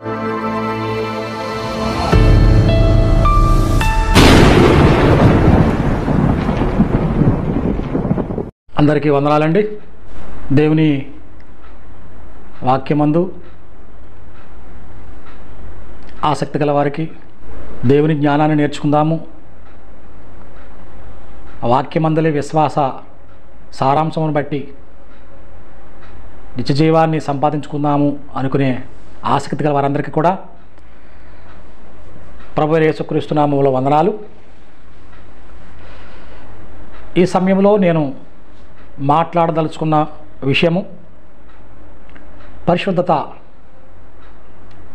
అందరికీ వందనాలండి. దేవుని వాక్యమందు ఆసక్తి గల వారికి దేవుని జ్ఞానాన్ని నేర్చుకుందాము, వాక్యమందలి విశ్వాస సారాంశమును బట్టి నిత్య జీవాన్ని సంపాదించుకుందాము అనుకునే ఆసక్తి గల వారందరికీ కూడా ప్రభువైన యేసుక్రీస్తు నామములో వందనాలు. ఈ సమయంలో నేను మాట్లాడదలుచుకున్న విషయము పరిశుద్ధత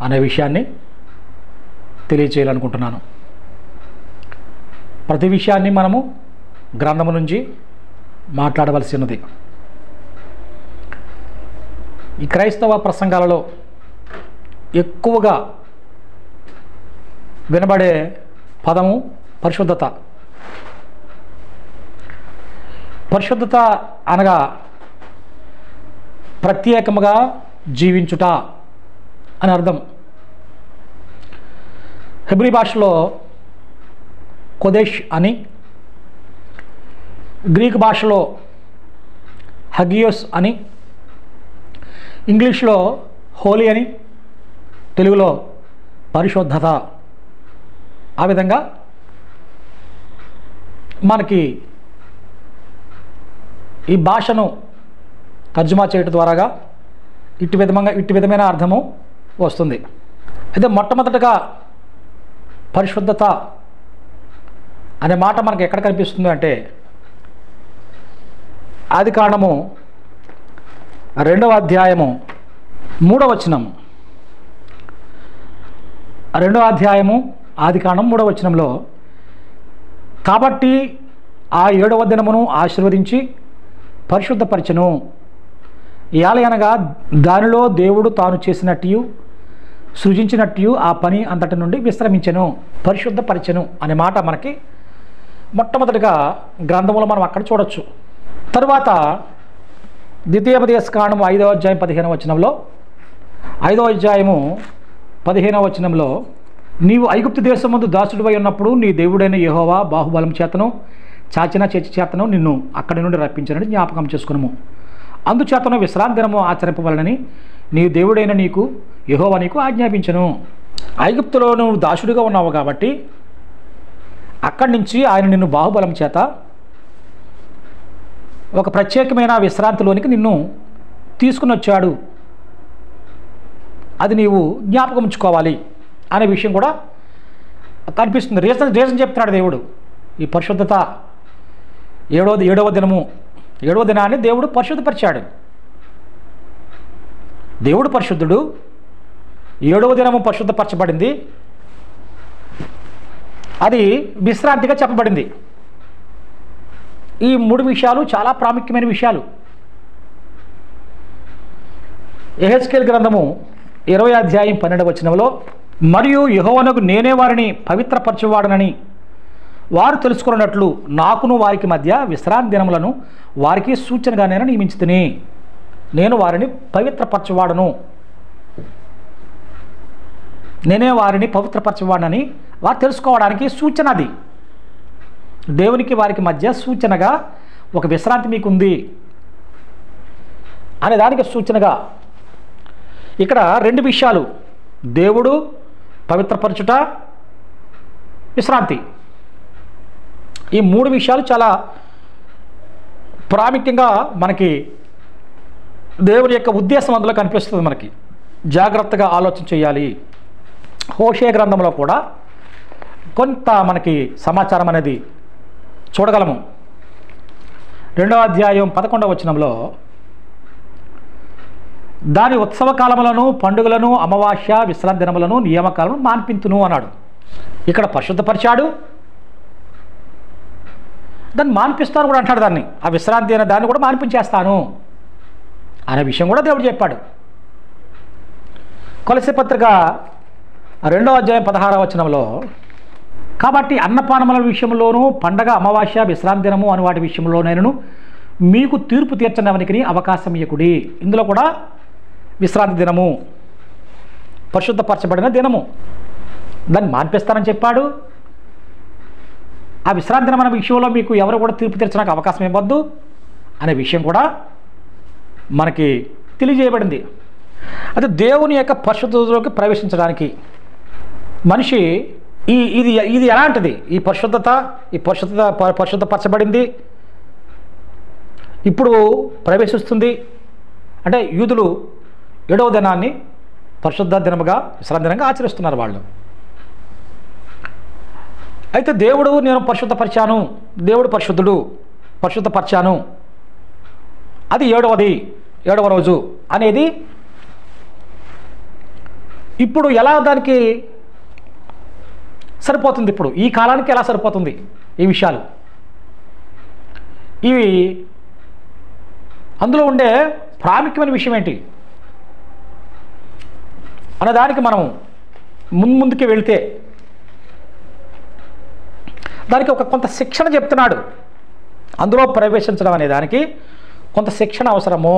అనే విషయాన్ని తెలియచేయాలనుకుంటున్నాను. ప్రతి విషయాన్ని మనము గ్రంథము నుంచి మాట్లాడవలసినది. ఈ క్రైస్తవ ప్రసంగాలలో ఎక్కువగా వినబడే పదము పరిశుద్ధత. పరిశుద్ధత అనగా ప్రత్యేకముగా జీవించుట అని అర్థం. హెబ్రీ భాషలో కొదేష్ అని, గ్రీక్ భాషలో హగియోస్ అని, ఇంగ్లీష్లో హోలీ అని, తెలుగులో పరిశుద్ధత. ఆ విధంగా మనకి ఈ భాషను తర్జుమా చేయటం ద్వారాగా ఇట్టి విధమైన అర్థము వస్తుంది. అయితే మొట్టమొదటగా పరిశుద్ధత అనే మాట మనకు ఎక్కడ కనిపిస్తుంది అంటే ఆదికాండము 2వ అధ్యాయము 3వ వచనము. 2వ అధ్యాయము ఆదికాండం 3వ వచనంలో, కాబట్టి ఆ 7వ దినమును ఆశీర్వదించి పరిశుద్ధపరచెను, ఏలయనగా దానిలో దేవుడు తాను చేసినట్టు సృజించినట్టు ఆ పని అంతటి నుండి విశ్రమించెను. పరిశుద్ధపరచెను అనే మాట మనకి మొట్టమొదటిగా గ్రంథంలో మనం అక్కడ చూడొచ్చు. తరువాత ద్వితీయోపదేశకాండము 5వ అధ్యాయం 15వ వచనంలో, 5వ అధ్యాయము 15వ వచనంలో, నీవు ఐగుప్తు దేశమందు దాసుడివై ఉన్నప్పుడు నీ దేవుడైన యెహోవా బాహుబలం చేతను చాచిన చేతి చేతను నిన్ను అక్కడి నుండి రప్పించనని జ్ఞాపకం చేసుకున్నాము. అందుచేతను విశ్రాంతి దినము ఆచరింపవలనని నీ దేవుడైన నీకు యెహోవా నీకు ఆజ్ఞాపించను. ఐగుప్తులో నువ్వు దాసుడిగా ఉన్నావు కాబట్టి అక్కడి నుంచి ఆయన నిన్ను బాహుబలం చేత ఒక ప్రత్యేకమైన విశ్రాంతిలోనికి నిన్ను తీసుకుని వచ్చాడు. అది నీవు జ్ఞాపకం ఉంచుకోవాలి అనే విషయం కూడా కనిపిస్తుంది. రీజన్ చెప్తున్నాడు దేవుడు. ఈ పరిశుద్ధత 7వ దినాన్ని దేవుడు పరిశుద్ధపరిచాడు. దేవుడు పరిశుద్ధుడు, 7వ దినము పరిశుద్ధపరచబడింది. అది విశ్రాంతిగా చెప్పబడింది. ఈ 3 విషయాలు చాలా ప్రాముఖ్యమైన విషయాలు. యెహెజ్కేలు గ్రంథము 20వ అధ్యాయం 12వ వచనంలో, మరియు యెహోవానకు నేనే వారిని పవిత్రపరచువాడనని వారు తెలుసుకున్నట్లు నాకును వారికి మధ్య విశ్రాంతి దినములను వారికి సూచనగా నేను నియమించుతుని, నేను వారిని పవిత్రపరచువాడను, నేనే వారిని పవిత్రపరచువాడనని వారు తెలుసుకోవడానికి సూచన. అది దేవునికి వారికి మధ్య సూచనగా ఒక విశ్రాంతి మీకుంది అనే దానికి సూచనగా ఇక్కడ 2 విషయాలు, దేవుడు పవిత్రపరచుట, విశ్రాంతి. ఈ 3 విషయాలు చాలా ప్రాముఖ్యంగా మనకి దేవుని యొక్క ఉద్దేశం అందులో కనిపిస్తుంది. మనకి జాగ్రత్తగా ఆలోచన చేయాలి. హోషేయ గ్రంథంలో కూడా కొంత మనకి సమాచారం అనేది చూడగలము. 2వ అధ్యాయం 11వ వచనంలో, దాని ఉత్సవ కాలములను, పండుగలను, అమావాస్య, విశ్రాంతి దినములను, నియామకాలను మాన్పింతును అన్నాడు. ఇక్కడ పరిశుద్ధపరిచాడు, దాన్ని మాన్పిస్తాను కూడా అంటాడు. దాన్ని, ఆ విశ్రాంతి అనే దాన్ని కూడా మాన్పించేస్తాను అనే విషయం కూడా దేవుడు చెప్పాడు. కొలస్సీ పత్రిక 2వ అధ్యాయం 16వ వచనంలో, కాబట్టి అన్నపానముల విషయంలోనూ పండగ, అమావాస్య, విశ్రాంతి దినము అని వాటి విషయంలోనైనను మీకు తీర్పు తీర్చడానికి అవకాశం ఇయ్యకుడి. ఇందులో కూడా విశ్రాంతి దినము, పరిశుద్ధపరచబడిన దినము. దాన్ని మాన్పిస్తానని చెప్పాడు. ఆ విశ్రాంతి దినం అనే విషయంలో మీకు ఎవరు కూడా తీర్పు తీర్చడానికి అవకాశం ఇవ్వద్దు అనే విషయం కూడా మనకి తెలియజేయబడింది. అయితే దేవుని యొక్క పరిశుద్ధతలోకి ప్రవేశించడానికి మనిషి ఇది ఎలాంటిది? ఈ పరిశుద్ధపరచబడింది ఇప్పుడు ప్రవేశిస్తుంది అంటే యూదులు 7వ దినాన్ని పరిశుద్ధ దినముగా విశ్రాంతి దినంగా ఆచరిస్తున్నారు వాళ్ళు. అయితే దేవుడు నేను పరిశుద్ధపరిచాను, దేవుడు పరిశుద్ధపరిచాను, అది 7వ రోజు అనేది ఇప్పుడు ఎలా దానికి సరిపోతుంది? ఇప్పుడు ఈ కాలానికి ఎలా సరిపోతుంది ఈ విషయాలు? ఇవి అందులో ఉండే ప్రాముఖ్యమైన విషయం ఏంటి అన్నదానికి మనం ముందుకి వెళితే దానికి కొంత శిక్షణ చెప్తున్నాడు. అందులో ప్రవేశించడం అనే దానికి కొంత శిక్షణ అవసరము.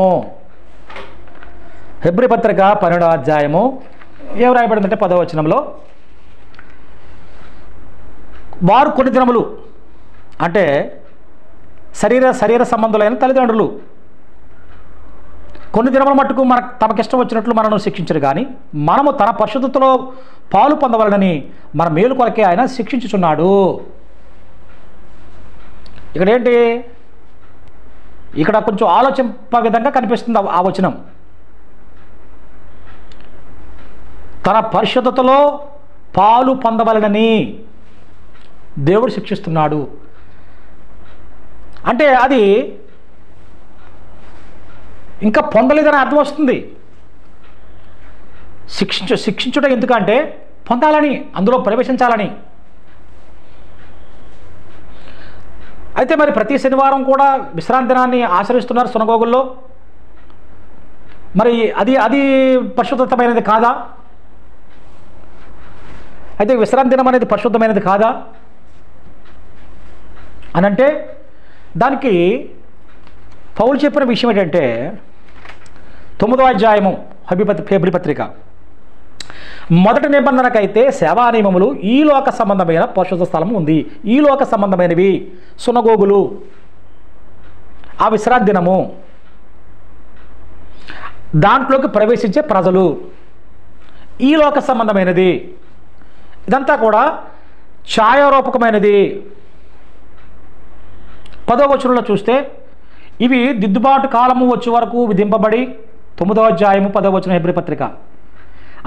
హెబ్రీ పత్రిక 12వ అధ్యాయము ఏం రాయబడిందంటే 10వ వచనంలో, వారు కొన్ని దినములు అంటే శరీర సంబంధులైన తల్లిదండ్రులు కొన్ని దినముల మట్టుకు తమకిష్టం వచ్చినట్లు మనను శిక్షించరు, కానీ మనము తన పరిశుద్ధతలో పాలు పొందవలనని మన మేలు కొరకే ఆయన శిక్షించుచున్నాడు. ఇక్కడ ఏంటి? ఇక్కడ కొంచెం ఆలోచింప విధంగా కనిపిస్తుంది ఆ వచనం. తన పరిశుద్ధతలో పాలు పొందవలనని దేవుడు శిక్షిస్తున్నాడు. అంటే అది ఇంకా పొందలేదని అర్థం వస్తుంది. శిక్షించుట ఎందుకంటే పొందాలని, అందులో ప్రవేశించాలని. అయితే మరి ప్రతి శనివారం కూడా విశ్రాంతి దినాన్ని ఆచరిస్తున్నారు సునగోగుల్లో. మరి అది పరిశుద్ధమైనది కాదా? అయితే విశ్రాంతి దినం అనేది పరిశుద్ధమైనది కాదా అనంటే దానికి పౌలు చెప్పిన విషయం ఏంటంటే 9వ అధ్యాయము హెబ్రీ పత్రిక మొదటి నిబంధనకైతే సేవా నియమములు ఈ లోక సంబంధమైన పరిశుద్ధ స్థలము ఉంది. ఈ లోక సంబంధమైనవి సునగోగులు, ఆ విశ్రాంతి దినము, దాంట్లోకి ప్రవేశించే ప్రజలు, ఈ లోక సంబంధమైనది. ఇదంతా కూడా ఛాయారూపకమైనది. 10వ వచనంలో చూస్తే ఇవి దిద్దుబాటు కాలము వచ్చే వరకు విధింపబడి 9వ అధ్యాయము 10వ వచనం హెబ్రీ పత్రిక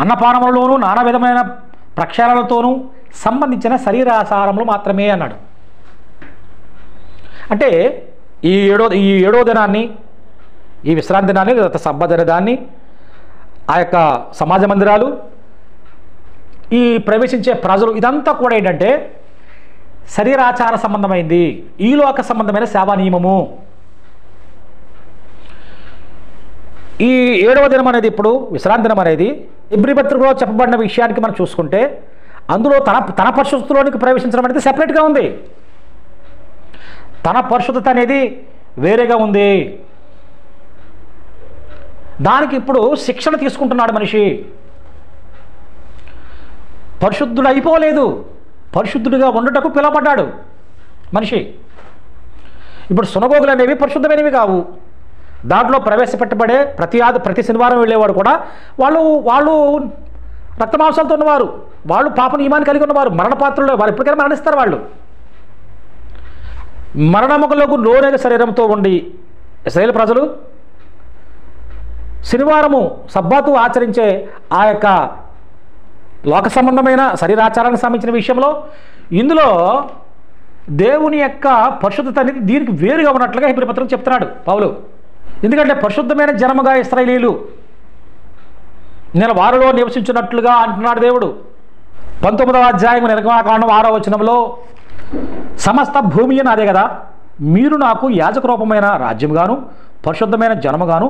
అన్నపానములలోనూ నానా విధమైన ప్రక్షాళనలతోనూ సంబంధించిన శరీరాచారములు మాత్రమే అన్నాడు. అంటే ఈ ఏడో దినాన్ని, ఈ విశ్రాంతి దినాన్ని, సబ్బత్ అనే దాన్ని, ఆ యొక్క సమాజ మందిరాలు, ఈ ప్రవేశించే ప్రజలు, ఇదంతా కూడా ఏంటంటే శరీరాచార సంబంధమైంది, ఈ లోక సంబంధమైన సేవా నియమము. ఈ 7వ దినం అనేది, ఇప్పుడు విశ్రాంతి దినం అనేది హెబ్రీ పత్రికలో చెప్పబడిన విషయానికి మనం చూసుకుంటే అందులో తన పరిశుద్ధతలోనికి ప్రవేశించడం అనేది సెపరేట్గా ఉంది. తన పరిశుద్ధత అనేది వేరేగా ఉంది. దానికి ఇప్పుడు శిక్షణ తీసుకుంటున్నాడు మనిషి. పరిశుద్ధుడు అయిపోలేదు, పరిశుద్ధుడిగా ఉండటకు పిలువబడ్డాడు మనిషి. ఇప్పుడు సునగోగులు అనేవి పరిశుద్ధమైనవి కావు. దాంట్లో ప్రవేశపెట్టబడే ప్రతి శనివారం వెళ్ళేవాడు కూడా వాళ్ళు రక్తమాంసాలతో ఉన్నవారు, వాళ్ళు పాప నియమాన్ని కలిగి ఉన్నవారు, మరణపాత్రలో వారు ఎప్పటికైనా మరణిస్తారు. వాళ్ళు మరణములకు లోనైన శరీరంతో ఉండి ఇశ్రాయేలు ప్రజలు శనివారము సబ్బాతు ఆచరించే ఆ యొక్క లోక సంబంధమైన శరీరాచారానికి సంబంధించిన విషయంలో ఇందులో దేవుని యొక్క పరిశుద్ధత అనేది దీనికి వేరుగా ఉన్నట్లుగా హెబ్రీ పత్రిక చెప్తున్నాడు పౌలు. ఎందుకంటే పరిశుద్ధమైన జనముగా ఇశ్రాయేలీయులు నేను వారిలో నివసించినట్లుగా అంటున్నాడు దేవుడు. 19వ అధ్యాయం నిర్గమకాండం 6వ వచనంలో సమస్త భూమి నాదే కదా, మీరు నాకు యాజక రూపమైన రాజ్యముగాను పరిశుద్ధమైన జనముగాను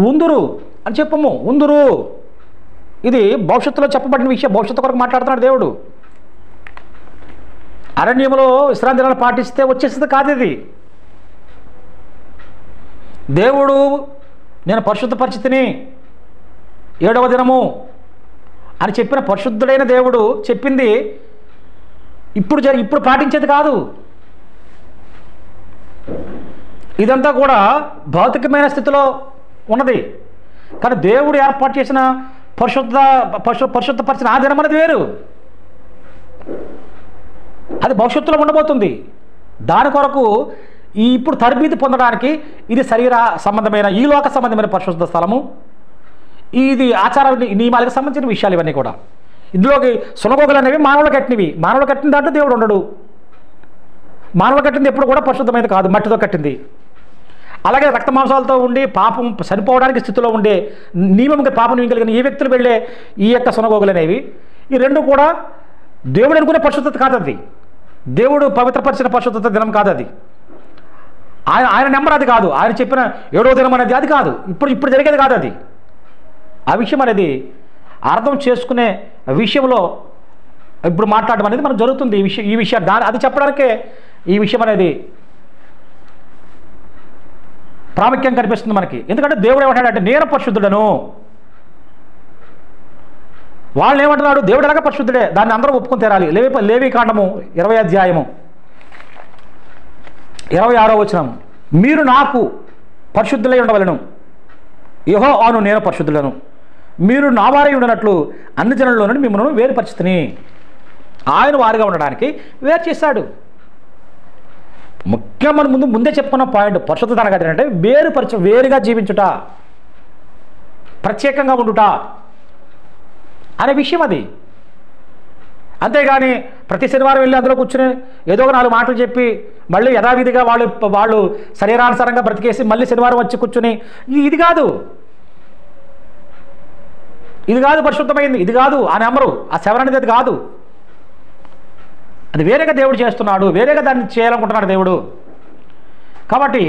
ఉందురు అని చెప్పము. ఉందురు, ఇది భవిష్యత్తులో చెప్పబడిన విషయం, భవిష్యత్తు కొరకు మాట్లాడుతున్నాడు దేవుడు. అరణ్యంలో విశ్రాంతి దినాలు పాటిస్తే వచ్చేసింది కాదు ఇది. దేవుడు నేను పరిశుద్ధ పరిస్థితిని 7వ దినము అని చెప్పిన పరిశుద్ధుడైన దేవుడు చెప్పింది ఇప్పుడు పాటించేది కాదు. ఇదంతా కూడా భౌతికమైన స్థితిలో ఉన్నది. కానీ దేవుడు ఏర్పాటు చేసిన పరిశుద్ధపరిచిన ఆ దినం అనేది వేరు. అది భవిష్యత్తులో ఉండబోతుంది. దాని కొరకు ఇప్పుడు తరబీదు పొందడానికి ఇది శరీర సంబంధమైన ఈ లోక సంబంధమైన పరిశుద్ధ స్థలము. ఇది ఆచార నియమాలకు సంబంధించిన విషయాలు ఇవన్నీ కూడా. ఇందులోకి సునగోగులు అనేవి మానవులు కట్టినవి. మానవులు కట్టిన దాంట్లో దేవుడు ఉండడు. మానవులు కట్టింది ఎప్పుడు కూడా పరిశుద్ధమైనది కాదు, మట్టితో కట్టింది. అలాగే రక్త మాంసాలతో ఉండి పాపం చనిపోవడానికి స్థితిలో ఉండే నియమంగా పాపం కలిగిన ఈ వ్యక్తులు వెళ్ళే ఈ యొక్క సునగోగులు అనేవి ఈ రెండు కూడా దేవుడు అనుకునే పరిశుద్ధత కాదు. అది దేవుడు పవిత్రపరిచిన పరిశుద్ధత దినం కాదు. అది ఆయన నెంబర్ అది కాదు. ఆయన చెప్పిన 7వ దినం అనేది అది కాదు. ఇప్పుడు జరిగేది కాదు అది. ఆ విషయం అనేది అర్థం చేసుకునే విషయంలో ఇప్పుడు మాట్లాడడం అనేది మనకు జరుగుతుంది. ఈ విషయం అది చెప్పడానికే ఈ విషయం అనేది ప్రాముఖ్యం కనిపిస్తుంది మనకి. ఎందుకంటే దేవుడు ఏమంటాడంటే నేను పరిశుద్ధుడను. వాళ్ళు ఏమంటున్నాడు? దేవుడు ఎలాగ పరిశుద్ధుడే, దాన్ని అందరూ ఒప్పుకొని తీరాలి. లేవి కాండము 20వ అధ్యాయము 26వ వచనం, మీరు నాకు పరిశుద్ధులై ఉండవలను, యెహోవాను నేను పరిశుద్ధులను, మీరు నా వారై ఉండనట్లు అన్ని జనుల్లో నుండి మిమ్మల్ని వేరుపరిచితిని. ఆయన వారిగా ఉండడానికి వేరు చేశాడు. ముఖ్యంగా మనం ముందే చెప్పుకున్న పాయింట్ పరిశుద్ధత అనగా వేరుగా జీవించుట, ప్రత్యేకంగా ఉండుట అనే విషయం అది. అంతేగాని ప్రతి శనివారం వెళ్ళి అందులో కూర్చుని ఏదో ఒక 4 మాటలు చెప్పి మళ్ళీ యథావిధిగా వాళ్ళు శరీరానుసారంగా బ్రతికేసి మళ్ళీ శనివారం వచ్చి కూర్చుని ఇది కాదు పరిశుద్ధమైంది, ఇది కాదు అని అమ్మరు. ఆ 7 అనేది అది కాదు. అది వేరేగా దేవుడు చేస్తున్నాడు, వేరేగా దాన్ని చేయాలనుకుంటున్నాడు దేవుడు. కాబట్టి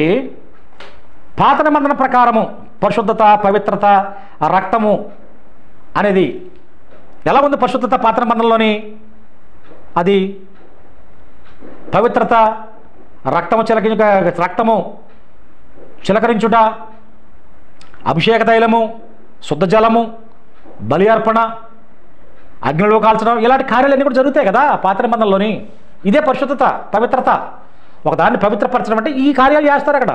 పాత నిబంధన ప్రకారము పరిశుద్ధత, పవిత్రత, రక్తము అనేది ఎలా ఉంది? పరిశుద్ధత పాత నిబంధనలోని అది పవిత్రత, రక్తము చిలకరించుట, అభిషేక తైలము, శుద్ధ జలము, బలి అర్పణ, అగ్నిలో కాల్చడం, ఇలాంటి కార్యాలన్నీ కూడా జరుగుతాయి కదా పాత నిబంధనలోని. ఇదే పరిశుద్ధత, పవిత్రత. ఒకదాన్ని పవిత్రపరచడం అంటే ఈ కార్యాలు చేస్తారు అక్కడ.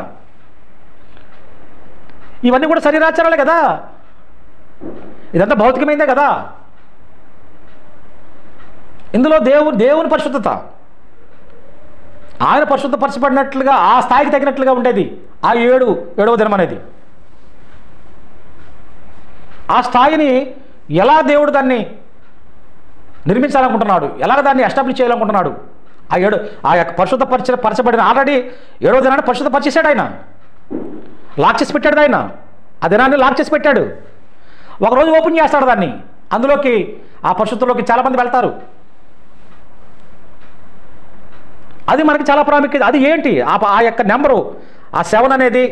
ఇవన్నీ కూడా శరీరాచారాలే కదా, ఇదంతా భౌతికమైందే కదా. ఇందులో దేవుని పరిశుద్ధత, ఆయన పరిశుద్ధపరచబడినట్లుగా ఆ స్థాయికి తగినట్లుగా ఉండేది ఆ 7వ దినం అనేది. ఆ స్థాయిని ఎలా దేవుడు దాన్ని నిర్మించాలనుకుంటున్నాడు, ఎలాగ దాన్ని ఎస్టాబ్లిష్ చేయాలనుకుంటున్నాడు, ఆ యొక్క పరిశుద్ధపరచబడిన ఆల్రెడీ 7వ దినాన్ని పరిశుద్ధపరిచేశాడు ఆయన. లాక్ చేసి పెట్టాడు ఆయన. ఆ దినాన్ని లాక్ చేసి పెట్టాడు. ఒకరోజు ఓపెన్ చేస్తాడు దాన్ని. అందులోకి ఆ పరిశుద్ధంలోకి చాలామంది వెళ్తారు. అది మనకి చాలా ప్రాముఖ్యత. అది ఏంటి? ఆ యొక్క నెంబరు, ఆ 7 అనేది,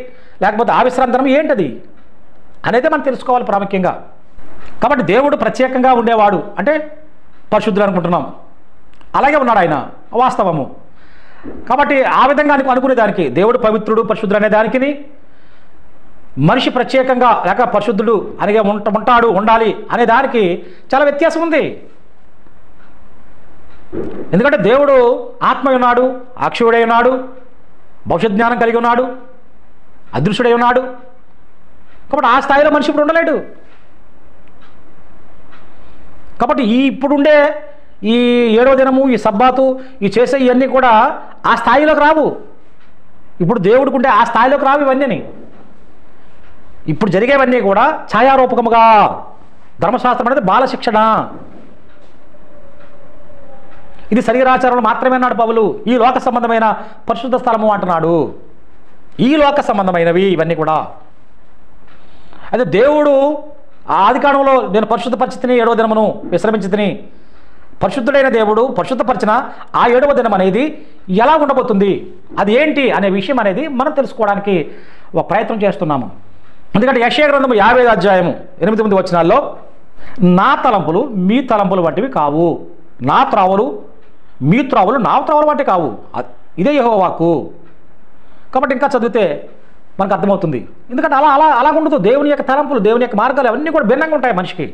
లేకపోతే ఆ విశ్రాంతనం ఏంటది అనేది మనం తెలుసుకోవాలి ప్రాముఖ్యంగా. కాబట్టి దేవుడు ప్రత్యేకంగా ఉండేవాడు అంటే పరిశుద్ధులు అనుకుంటున్నాం. అలాగే ఉన్నాడు ఆయన, వాస్తవము. కాబట్టి ఆ విధంగా అనుకునే దానికి దేవుడు పవిత్రుడు, పరిశుద్ధుడు అనే దానికి మనిషి ప్రత్యేకంగా లేక పరిశుద్ధుడు అనగా ఉంటాడు, ఉండాలి అనే దానికి చాలా వ్యత్యాసం ఉంది. ఎందుకంటే దేవుడు ఆత్మ ఉన్నాడు, అక్షయుడై ఉన్నాడు, భవిష్యత్ జ్ఞానం కలిగి ఉన్నాడు, అదృశ్యుడై ఉన్నాడు. కాబట్టి ఆ స్థాయిలో మనిషి ఇప్పుడు ఉండలేడు. కాబట్టి ఇప్పుడుండే ఈ 7వ దినము, ఈ సబ్బాతు, ఈ చేసే ఇవన్నీ కూడా ఆ స్థాయిలోకి రావు. ఇప్పుడు దేవుడికి ఉండే ఆ స్థాయిలోకి రావు ఇవన్నీ. ఇప్పుడు జరిగేవన్నీ కూడా ఛాయారూపకముగా. ధర్మశాస్త్రం అనేది బాల శిక్షణ. ఇది శరీరాచారాలు మాత్రమే అన్నాడు పౌలు. ఈ లోక సంబంధమైన పరిశుద్ధ స్థలము అంటున్నాడు. ఈ లోక సంబంధమైనవి ఇవన్నీ కూడా. అయితే దేవుడు ఆదికాండంలో నేను పరిశుద్ధపరిచితిని, 7వ దినమును విశ్రమించితిని. పరిశుద్ధుడైన దేవుడు పరిశుద్ధపరిచిన ఆ 7వ దినం అనేది ఎలా ఉండబోతుంది, అది ఏంటి అనే విషయం అనేది మనం తెలుసుకోవడానికి ఒక ప్రయత్నం చేస్తున్నాము. ఎందుకంటే యెషయా గ్రంథము 50వ అధ్యాయము 8-9 వచనాల్లో నా తలంపులు మీ తలంపులు వంటివి కావు, నా త్రావులు మీ త్రావులు నా త్రావులు వంటి కావు, ఇదే యెహోవా వాక్కు. కాబట్టి ఇంకా చదివితే మనకు అర్థమవుతుంది. ఎందుకంటే అలా ఉండదు. దేవుని యొక్క తలంపులు, దేవుని యొక్క మార్గాలు అవన్నీ కూడా భిన్నంగా ఉంటాయి మనిషికి.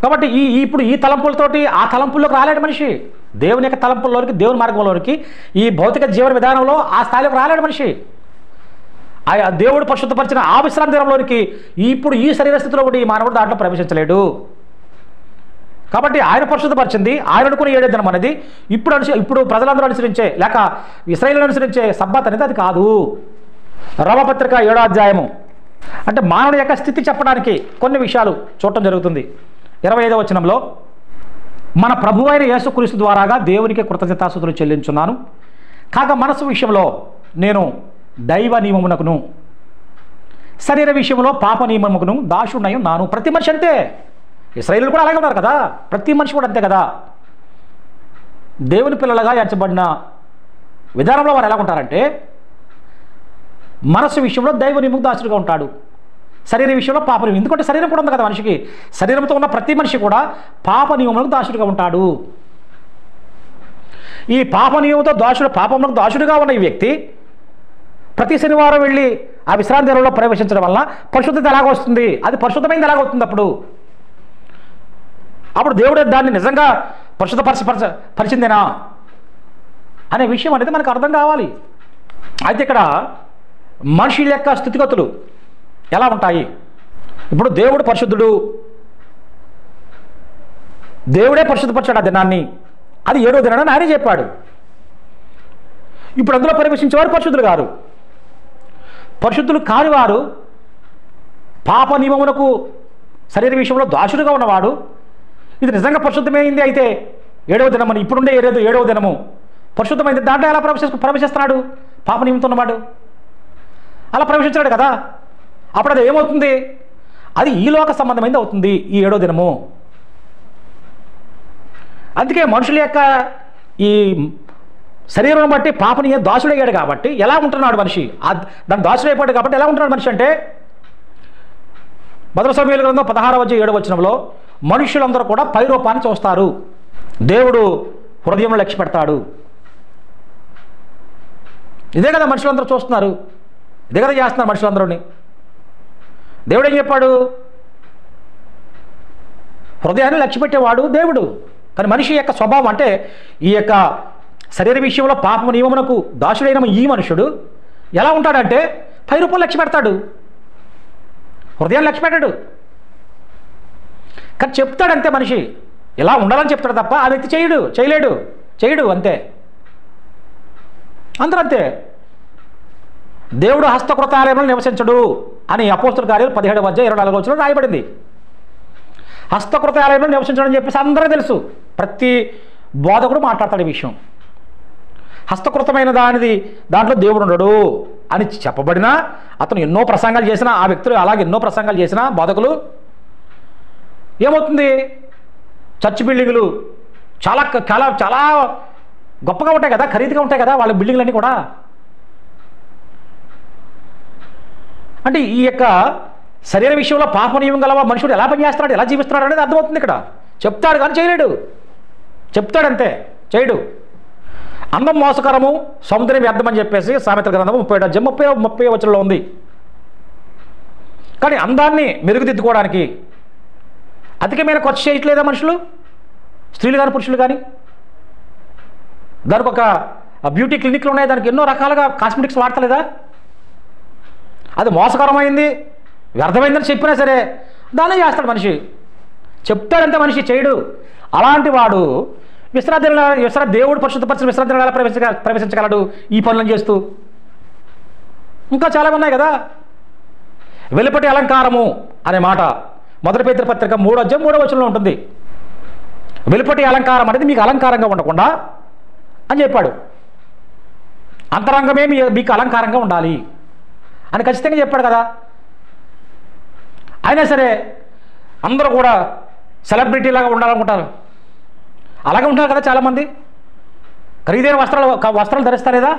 కాబట్టి ఇప్పుడు ఈ తలంపులతోటి ఆ తలంపుల్లోకి రాలేడు మనిషి. దేవుని యొక్క తలంపుల్లోనికి, దేవుని మార్గంలోనికి, ఈ భౌతిక జీవన విధానంలో ఆ స్థాయిలోకి రాలేడు మనిషి. ఆ దేవుడు పరిశుద్ధపరిచిన ఆ విశ్రాంతి దినంలోనికి ఇప్పుడు ఈ శరీర స్థితిలో కూడా ఈ మానవుడు దాంట్లో ప్రవేశించలేడు. కాబట్టి ఆయన పరిశుద్ధపరిచింది, ఆయన అనుకుని 7వ దినం అనేది ఇప్పుడు ప్రజలందరూ అనుసరించే, లేక ఇశ్రాయేలును అనుసరించే సబ్బాత్ అనేది అది కాదు. రోమపత్రిక 7వ అధ్యాయము అంటే మానవుని యొక్క స్థితి చెప్పడానికి కొన్ని విషయాలు చూడటం జరుగుతుంది. 25వ వచనంలో, మన ప్రభు అయిన యేసుక్రీస్తు ద్వారాగా దేవునికి కృతజ్ఞతాస్తుతులు చెల్లించున్నాను, కాగా మనసు విషయంలో నేను దైవ నియమమునకును శరీర విషయంలో పాప నియమముకును దాసుడై ఉన్నాను. ప్రతి మనిషి అంతే. ఇశ్రాయేలు కూడా అలాగే ఉన్నారు కదా, ప్రతి మనిషి కూడా అంతే కదా. దేవుని పిల్లలుగా ఎంచబడిన విధానంలో వారు ఎలా ఉంటారంటే, మనసు విషయంలో దైవ నియమకు దాసుడుగా ఉంటాడు, శరీర విషయంలో పాప నియమం. ఎందుకంటే శరీరం కూడా ఉంది కదా మనిషికి. శరీరంతో ఉన్న ప్రతి మనిషి కూడా పాప నియమములకు దాసుడుగా ఉంటాడు. ఈ పాప నియమంతో పాపములకు దాసుడుగా ఉన్న ఈ వ్యక్తి ప్రతి శనివారం వెళ్ళి ఆ విశ్రాంతి దినంలో ప్రవేశించడం వల్ల పరిశుద్ధత ఎలాగొస్తుంది? అది పరిశుద్ధమైంది ఎలాగవుతుంది? అప్పుడు దేవుడు దాన్ని నిజంగా పరిచిందేనా అనే విషయం అనేది మనకు అర్థం కావాలి. అయితే ఇక్కడ మనుషుల యొక్క స్థితిగతులు ఎలా ఉంటాయి? ఇప్పుడు దేవుడు పరిశుద్ధుడు, దేవుడే పరిశుద్ధపరిచాడు ఆ దినాన్ని, అది 7వ దినాన్ని ఆయనే చెప్పాడు. ఇప్పుడు అందులో ప్రవేశించేవారు పరిశుద్ధులు గారు. పరిశుద్ధులు కాని వారు, పాప నియమమునకు శరీర విషయంలో దాసుడుగా ఉన్నవాడు, ఇది నిజంగా పరిశుద్ధమైంది అయితే 7వ దినం అని ఇప్పుడుండే 7వ దినము పరిశుద్ధమైంది, దాంట్లో ఎలా ప్రవేశిస్తున్నాడు? పాప నియమంతో ఉన్నవాడు అలా ప్రవేశించాడు కదా. అప్పుడు అది ఏమవుతుంది? అది ఈ లోక సంబంధమైంది అవుతుంది ఈ 7వ దినము. అందుకే మనుషుల యొక్క ఈ శరీరం బట్టి పాపని దాసుడయ్యాడు కాబట్టి ఎలా ఉంటున్నాడు మనిషి? దాని దాసుడైపోయాడు కాబట్టి ఎలా ఉంటున్నాడు మనిషి అంటే, మొదటి సమూయేలు గ్రంథం 16వ అధ్యాయం 7వ వచనంలో, మనుషులందరూ కూడా పైరూపాన్ని చూస్తారు, దేవుడు హృదయంలో లక్ష్య పెడతాడు. ఇదే కదా మనుషులందరూ చూస్తున్నారు, ఇదే కదా చేస్తున్నారు మనుషులందరూని. దేవుడు ఏం చెప్పాడు? హృదయాన్ని లక్ష్య పెట్టేవాడు దేవుడు. కానీ మనిషి యొక్క స్వభావం అంటే ఈ యొక్క శరీర విషయంలో పాప నియమమునకు దాసుడైన ఈ మనుషుడు ఎలా ఉంటాడంటే పైరూపం లక్ష్య పెడతాడు, హృదయాన్ని లక్ష్య పెట్టాడు. కానీ చెప్తాడంతే మనిషి, ఇలా ఉండాలని చెప్తాడు తప్ప ఆ వ్యక్తి చేయలేడు అంతే. అందరూ అంతే. దేవుడు హస్తకృతాలయంలో నివసించడు అని అపోస్తలుల కార్యాలు 17వ అధ్యాయం 24వ వచనంలో రాయబడింది. హస్తకృతాలయంలో నివసించడం అని చెప్పేసి అందరికీ తెలుసు, ప్రతి బోధకుడు మాట్లాడతాడు ఈ విషయం. హస్తకృతమైన దాంట్లో దేవుడు ఉండడు అని చెప్పబడినా, అతను ఎన్నో ప్రసంగాలు చేసినా, ఆ వ్యక్తులు అలాగే ఎన్నో ప్రసంగాలు చేసినా బోధకులు, ఏమవుతుంది? చర్చ్ బిల్డింగులు చాలా చాలా చాలా గొప్పగా ఉంటాయి కదా, ఖరీదుగా ఉంటాయి కదా వాళ్ళ బిల్డింగ్లన్నీ కూడా. అంటే ఈ యొక్క శరీర విషయంలో పాప నియమం గల మనుషుడు ఎలా పనిచేస్తున్నాడు, ఎలా జీవిస్తున్నాడు అనేది అర్థమవుతుంది. ఇక్కడ చెప్తాడు కానీ చేయలేడు, చెప్తాడంతే చేయడు. అందం మోసకరము, సౌందర్యం వ్యర్థం అని చెప్పేసి సామెతల గ్రంథము 37వ అధ్యాయం 30వ వచనంలో ఉంది. కానీ అందాన్ని మెరుగుదిద్దుకోవడానికి అధికమైన ఖర్చు చేయట్లేదా మనుషులు, స్త్రీలు కానీ పురుషులు కానీ? దానికి ఒక బ్యూటీ క్లినిక్లు ఉన్నాయి, దానికి ఎన్నో రకాలుగా కాస్మెటిక్స్ వాడతలేదా? అది మోసకరమైంది, వ్యర్థమైందని చెప్పినా సరే దాన్నే చేస్తాడు మనిషి. చెప్తాడంతే మనిషి, చేయడు. అలాంటి వాడు దేవుడు పరిశుద్ధపరిచిన విశ్రాంతి ఎలా ప్రవేశించగలడు ఈ పనులను చేస్తూ? ఇంకా చాలా ఉన్నాయి కదా. వెలుపటి అలంకారము అనే మాట మొదటి పేతురు పత్రిక 3వ అధ్యాయం 3వ వచనంలో ఉంటుంది. వెలుపటి అలంకారం అనేది మీకు అలంకారంగా ఉండకుండా అని చెప్పాడు, అంతరంగమే మీకు అలంకారంగా ఉండాలి అని ఖచ్చితంగా చెప్పాడు కదా. అయినా సరే అందరూ కూడా సెలబ్రిటీలాగా ఉండాలనుకుంటారు. అలాగే ఉంటారు కదా చాలామంది. ఖరీదైన వస్త్రాలు ధరిస్తారేదా?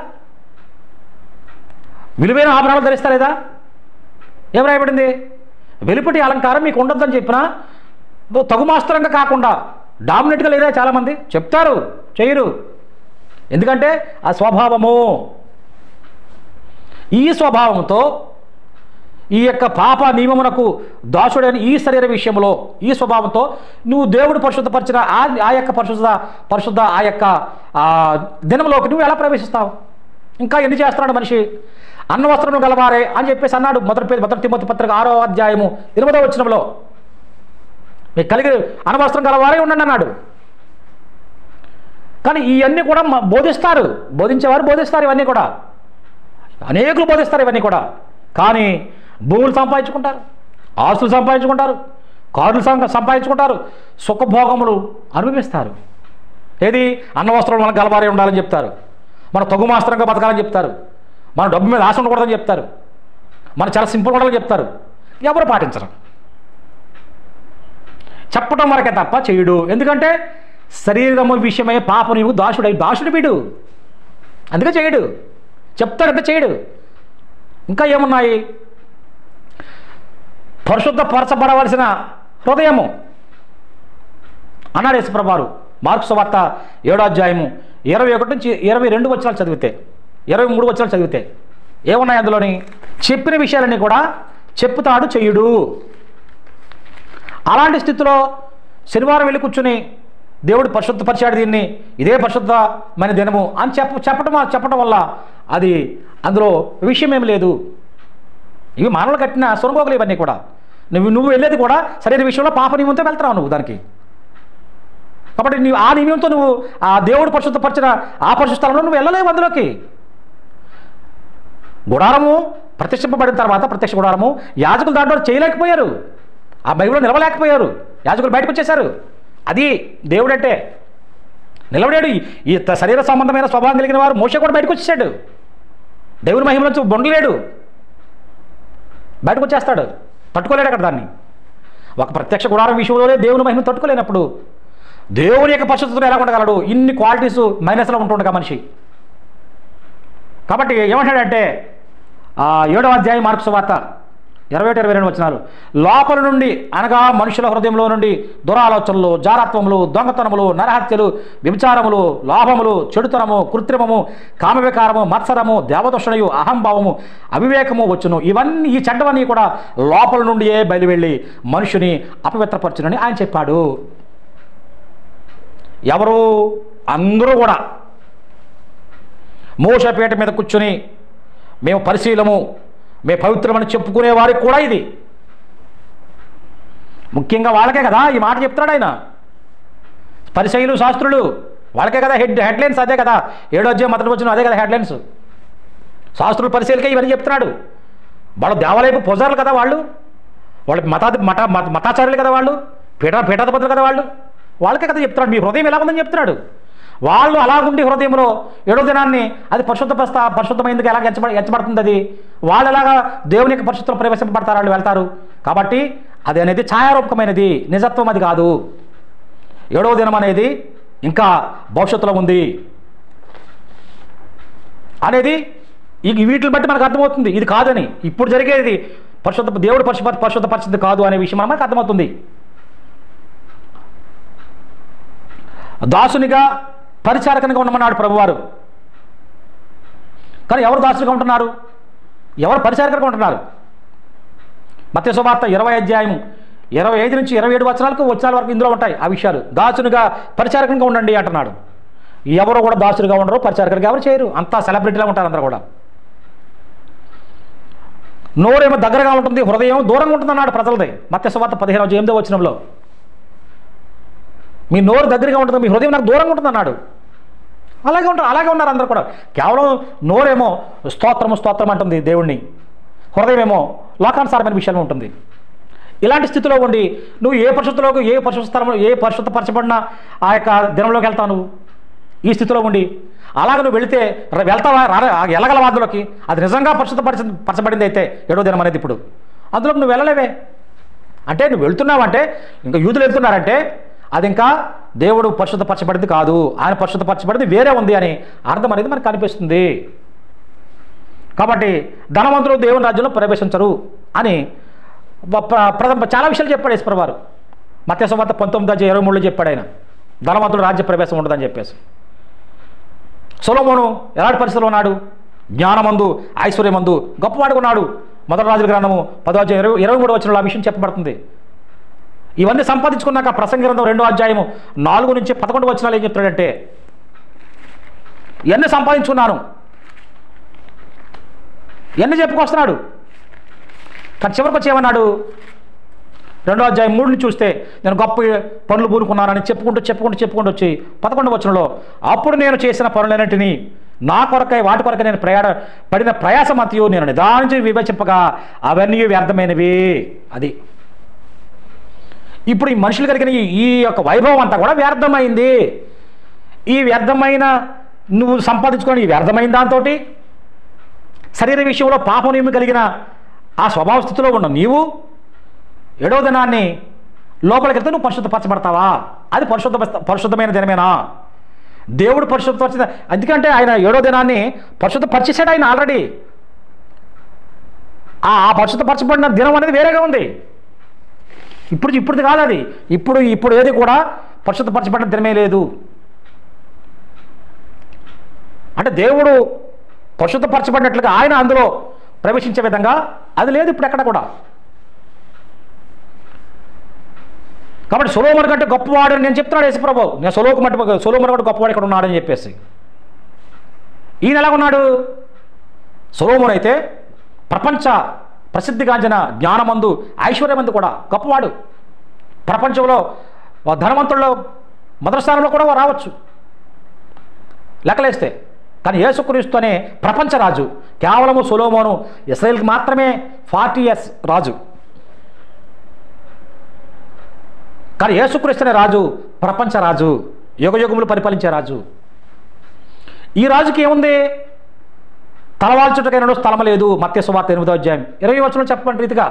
విలువైన ఆభరణాలు ధరిస్తారేదా? ఏం రాయబడింది? వెలుపటి అలంకారం మీకు ఉండొద్దని చెప్పినా తగుమాస్త్రంగా కాకుండా డామినేట్గా లేదా చాలామంది చెప్తారు, చేయరు. ఎందుకంటే ఆ స్వభావము, ఈ స్వభావంతో ఈ యొక్క పాప నియమమునకు దాసుడైన ఈ శరీర విషయంలో ఈ స్వభావంతో నువ్వు దేవుడు పరిశుద్ధపరిచిన ఆ యొక్క పరిశుద్ధ ఆ యొక్క దినంలోకి నువ్వు ఎలా ప్రవేశిస్తావు? ఇంకా ఎన్ని చేస్తున్నాడు మనిషి? అన్న వస్త్రము గలవారే అని చెప్పేసి అన్నాడు మొదటి తిమోతి పత్రిక 6వ అధ్యాయము 8వ వచనంలో. మీకు కలిగి అనవసరం గలవారే ఉండండి అన్నాడు. కానీ ఇవన్నీ కూడా బోధించేవారు బోధిస్తారు, ఇవన్నీ కూడా అనేకులు బోధిస్తారు ఇవన్నీ కూడా. కానీ భూములు సంపాదించుకుంటారు, ఆస్తులు సంపాదించుకుంటారు, కార్లు సంపాదించుకుంటారు, సుఖభోగములు అనుభవిస్తారు. ఏది? అన్న వస్త్రం మనకు గలవారే ఉండాలని చెప్తారు, మన తగుమాస్త్రంగా బతకాలని చెప్తారు, మన డబ్బు మీద ఆశ ఉండకూడదని చెప్తారు, మన చాలా సింపుల్ ఉండాలని చెప్తారు. ఎవరు పాటించరు. చెప్పడం వరకే తప్ప చేయడు. ఎందుకంటే శరీరము విషయమై పాప నీవు దాసుడు వీడు, అందుకే చేయడు. చెప్తాడంటే చేయడు. ఇంకా ఏమున్నాయి? పరిశుద్ధపరచబడవలసిన హృదయము అన్నాడు యేసుప్రభువారు. మార్కు సువార్త 7వ అధ్యాయము 21 నుంచి 22 వచనాలు చదివితే, 23 వచనాలు చదివితే ఏమున్నాయి అందులోని? చెప్పిన విషయాలన్నీ కూడా చెప్తాడు, చెయ్యుడు. అలాంటి స్థితిలో శనివారం వెళ్ళి కూర్చుని దేవుడు పరిశుద్ధపరిచాడు దీన్ని, ఇదే పరిశుద్ధమైన దినము అని చెప్పడం వల్ల అది అందులో విషయం ఏమి లేదు. ఇవి మానవులు కట్టిన సొరగోగులు ఇవన్నీ కూడా. నువ్వు వెళ్ళేది కూడా సరైన విషయంలో పాప నియమంతో వెళ్తున్నావు నువ్వు దానికి. కాబట్టి నీవు ఆ నియమంతో నువ్వు ఆ దేవుడు పరిశుద్ధపరిచిన ఆ పరిశుద్ధ స్థలంలో నువ్వు వెళ్ళలేవు. అందులోకి గుడారము ప్రతిష్ఠింపబడిన తర్వాత ప్రత్యక్ష గుడారము యాజకులు దాంట్లో చేయలేకపోయారు, ఆ బైబిల్లో నిలవలేకపోయారు, యాజకులు బయటకు వచ్చేశారు. అది దేవుడంటే నిలబడాడు. ఈ శరీర సంబంధమైన స్వభావం కలిగిన వారు మోషే కూడా బయటకు వచ్చేసాడు. దేవుని మహిమలో బొండలేడు, బయటకు వచ్చేస్తాడు, తట్టుకోలేడు అక్కడ దాన్ని. ఒక ప్రత్యక్ష గుడారం విషయంలోనే దేవుని మహిమను తట్టుకోలేనప్పుడు దేవుని యొక్క పరిశుద్ధతను ఎలా ఉండగలడు? ఇన్ని క్వాలిటీస్ మైనస్లో ఉంటుండగా మనిషి. కాబట్టి ఏమంటాడంటే 7వ అధ్యాయం మార్కు సువార్త 21-22 వచనాలు, లోపల నుండి అనగా మనుషుల హృదయంలో నుండి దురాలోచనలు, జారత్వములు, దొంగతనములు, నరహత్యలు, వ్యభిచారములు, లోభములు, చెడుతనము, కృత్రిమము, కామవికారము, మత్సరము, దేవదూషణయు, అహంభావము, అవివేకము వచ్చును. ఈ చెడ్డవన్నీ కూడా లోపల నుండియే బయలువెళ్ళి మనుషుని అపవిత్రపరచునని ఆయన చెప్పాడు. ఎవరు? అందరూ కూడా మోషపేట మీద కూర్చుని మేము పరిశీలము, మేము పవిత్రమని చెప్పుకునే వారికి కూడా ఇది ముఖ్యంగా వాళ్ళకే కదా ఈ మాట చెప్తున్నాడు ఆయన. పరిసయ్యులు, శాస్త్రులు వాళ్ళకే కదా హెడ్లైన్స్ అదే కదా. 7వ అధ్యాయం మొదటి వచనం అదే కదా హెడ్లైన్స్. శాస్త్రులు పరిశీలకే ఇవన్నీ చెప్తున్నాడు. వాళ్ళు దేవాలయపు పూజారులు కదా, వాళ్ళు మతాచార్యులు కదా, వాళ్ళు పీఠాధిపతులు కదా, వాళ్ళకే కదా చెప్తున్నాడు. మీ హృదయం ఎలా ఉందని చెప్తున్నాడు. వాళ్ళు అలాగుండి హృదయంలో 7వ దినాన్ని అది పరిశుద్ధమైందుకు ఎలా ఎంచబడుతుంది? అది వాళ్ళు ఎలాగా దేవుని యొక్క పరిశుద్ధం ప్రవేశింపబడతారు, వాళ్ళు వెళ్తారు. కాబట్టి అది అనేది ఛాయారూపకమైనది, నిజత్వం అది కాదు. 7వ దినం అనేది ఇంకా భవిష్యత్తులో ఉంది అనేది వీటిని బట్టి మనకు అర్థమవుతుంది. ఇది కాదని, ఇప్పుడు జరిగేది దేవుడు పరిశుద్ధపరిచింది కాదు అనే విషయం మనకు అర్థమవుతుంది. దాసునిగా పరిచారకంగా ఉండమన్నాడు ప్రభువారు. కానీ ఎవరు దాసులుగా ఉంటున్నారు? ఎవరు పరిచారకంగా ఉంటున్నారు? మత్తయి సువార్త 20వ అధ్యాయం 25 నుంచి 27 వచనాల వరకు ఇందులో ఉంటాయి ఆ విషయాలు. దాసునిగా పరిచారకంగా ఉండండి అంటున్నాడు. ఎవరు కూడా దాసులుగా ఉండరు, పరిచారకులుగా ఎవరు చేయరు, అంతా సెలబ్రిటీలా ఉంటారు అందరూ కూడా. నోరేమో దగ్గరగా ఉంటుంది, హృదయం దూరంగా ఉంటుంది అన్నాడు ప్రజలది. మత్తయి సువార్త 15వ వచనంలో మీ నోరు దగ్గరగా ఉంటుంది, మీ హృదయం నాకు దూరంగా ఉంటుంది అన్నాడు. అలాగే ఉన్నారు అందరూ కూడా. కేవలం నోరేమో స్తోత్రం అంటుంది దేవుణ్ణి, హృదయమేమో లోకానుసారమైన విషయం ఉంటుంది. ఇలాంటి స్థితిలో ఉండి నువ్వు ఏ పరిశుద్ధ స్థలంలో ఏ పరిశుద్ధపరచబడిన ఆ యొక్క దినంలోకి వెళ్తావు? నువ్వు ఈ స్థితిలో ఉండి అలాగ నువ్వు వెళ్తావా? వెళ్ళగలవా అందులోకి? అది నిజంగా పరిశుద్ధపరచబడింది అయితే 7వ దినం అనేది ఇప్పుడు అందులోకి నువ్వు వెళ్ళలేవే. అంటే నువ్వు వెళ్తున్నావంటే, ఇంకా యూదులు వెళ్తున్నారంటే అది ఇంకా దేవుడు పరిశుద్ధపరచబడింది కాదు, ఆయన పరిశుద్ధపరచబడింది వేరే ఉంది అని అర్థం అనేది మనకు కనిపిస్తుంది. కాబట్టి ధనవంతులు దేవుని రాజ్యంలో ప్రవేశించరు అని చాలా విషయాలు చెప్పాడు యేసుప్రభువారు. మత్తయి సువార్త 19:23 చెప్పాడు ఆయన, ధనవంతుడు రాజ్య ప్రవేశం ఉండదని చెప్పేసి. సొలొమోను ఎలాంటి పరిస్థితుల్లో ఉన్నాడు? జ్ఞానమందు, ఐశ్వర్యమందు గొప్పవాడుగా ఉన్నాడు. మొదటి రాజుల గ్రంథము 10వ అధ్యాయం 23 వచనంలో ఆ విషయం చెప్పబడుతుంది. ఇవన్నీ సంపాదించుకున్నాక ప్రసంగి గ్రంథం 2వ అధ్యాయము 4 నుంచి 11 వచనాలు ఏం చెప్తాడంటే, ఇవన్నీ సంపాదించుకున్నాను, ఇవన్నీ చెప్పుకొస్తున్నాడు. కానీ చివరికి వచ్చి ఏమన్నాడు, 2వ అధ్యాయం 3 చూస్తే, నేను గొప్ప పనులు పూనుకున్నానని చెప్పుకుంటూ వచ్చి 11వ వచనంలో, అప్పుడు నేను చేసిన పనులన్నింటినీ నా కొరకై వాటి కొరకై నేను పడిన ప్రయాసమంతయు నేను నిదానించి వివేచింపగా అవన్నీ వ్యర్థమైనవి. అది ఇప్పుడు ఈ మనుషులు కలిగిన ఈ యొక్క వైభవం అంతా కూడా వ్యర్థమైంది. ఈ వ్యర్థమైన నువ్వు సంపాదించుకొని ఈ వ్యర్థమైన దాంతో శరీర విషయంలో పాపనియమి కలిగిన ఆ స్వభావ స్థితిలో ఉన్న నీవు 7వ దినాన్ని లోపలికి వెళ్తే నువ్వు పరిశుద్ధపరచబడతావా? అది పరిశుద్ధమైన దినమేనా? దేవుడు పరిశుద్ధపరిచిన, ఎందుకంటే ఆయన 7వ దినాన్ని పరిశుద్ధపరిచేసాడు ఆయన ఆల్రెడీ. ఆ పరిశుద్ధపరచబడిన దినం అనేది వేరేగా ఉంది. ఇప్పుడుది కాదు అది. ఇప్పుడు ఏది కూడా పరిశుద్ధపరచబడిన దినమే లేదు. అంటే దేవుడు పరిశుద్ధపరచబడినట్లుగా ఆయన అందులో ప్రవేశించే విధంగా అది లేదు ఇప్పుడు ఎక్కడ కూడా. కాబట్టి సొలొమోను కంటే గొప్పవాడు నేను చెప్తున్నాడు యేసుప్రభు. నేను సొలొమోను కంటే గొప్పవాడు ఇక్కడ ఉన్నాడని చెప్పేసి. ఈయన ఎలా ఉన్నాడు? సొలొమోను అయితే ప్రపంచ ప్రసిద్ధిగాంచిన జ్ఞానమందు ఐశ్వర్యమందు కూడా గొప్పవాడు. ప్రపంచంలో ధనవంతుల్లో మొదటి స్థానంలో కూడా రావచ్చు లెక్కలేస్తే. కానీ యేసుక్రీస్తు అనే ప్రపంచరాజు, కేవలము సొలొమోను ఇశ్రాయేల్కి మాత్రమే 40 years రాజు. కానీ యేసుక్రీస్తు అనే రాజు ప్రపంచరాజు, యుగయుగములు పరిపాలించే రాజు. ఈ రాజుకి ఏముంది? తలవాల్చుటకైనా స్థలం లేదు. మత్తయి సువార్త 8వ అధ్యాయం 20 వచనంలో చెప్పబడిన రీతిగా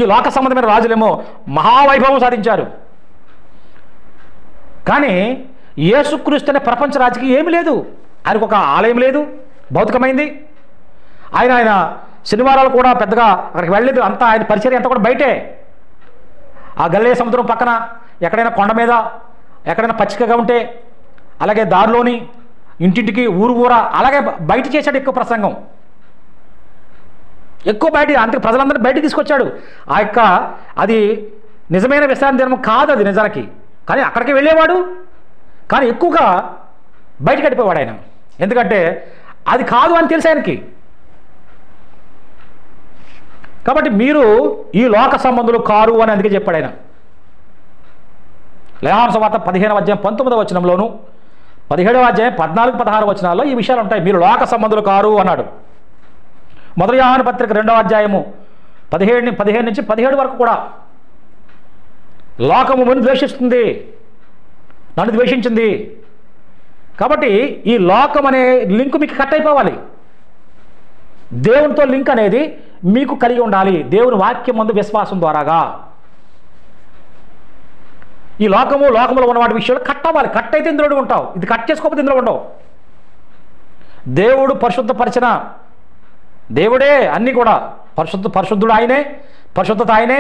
ఈ లోక సంబంధమైన రాజులేమో మహావైభవం సాధించారు. కానీ యేసుక్రీస్తు అనే ప్రపంచ రాజుకి ఏమి లేదు. ఆయనకు ఒక ఆలయం లేదు, భౌతికమైంది. ఆయన శనివారాలు కూడా పెద్దగా అక్కడికి వెళ్ళలేదు. అంతా ఆయన పరిచర్య అంతా కూడా బయటే. ఆ గలిలయ సముద్రం పక్కన ఎక్కడైనా కొండ మీద ఎక్కడైనా పచ్చికగా ఉంటే, అలాగే దారిలోని ఇంటింటికి ఊరా అలాగే బయట చేశాడు ఎక్కువ ప్రసంగం. ఎక్కువ బయట, అంటే ప్రజలందరినీ బయట తీసుకొచ్చాడు. అది నిజమైన విశ్రాంతి దినం కాదు అది నిజానికి. కానీ అక్కడికి వెళ్ళేవాడు, కానీ ఎక్కువగా బయటకు వెళ్ళిపోయాడు ఆయన. ఎందుకంటే అది కాదు అని తెలుసు ఆయనకి. కాబట్టి మీరు ఈ లోక సంబంధులు కారు అని అందుకే చెప్పాడు ఆయన. యోహాను సువార్త 15వ అధ్యాయం 19వ వచనంలోను 17వ అధ్యాయం 14-16 వచనాల్లో ఈ విషయాలు ఉంటాయి. మీరు లోక సంబంధులు కారు అన్నాడు. మొదటి యోహాను పత్రిక 2వ అధ్యాయము 15 నుంచి 17 వరకు కూడా లోకము ముని ద్వేషిస్తుంది, నన్ను ద్వేషించింది. కాబట్టి ఈ లోకం అనే లింక్ మీకు కట్ అయిపోవాలి. దేవునితో లింక్ అనేది మీకు కలిగి ఉండాలి, దేవుని వాక్యం ముందు విశ్వాసం ద్వారాగా. ఈ లోకంలో ఉన్న వాటి విషయంలో కట్ అవ్వాలి. కట్ అయితే ఇందులో ఉంటావు, ఇది కట్ చేసుకోకపోతే ఇందులో ఉండవు. దేవుడు పరిశుద్ధపరిచిన దేవుడే అన్నీ కూడా పరిశుద్ధుడు ఆయనే, పరిశుద్ధత ఆయనే.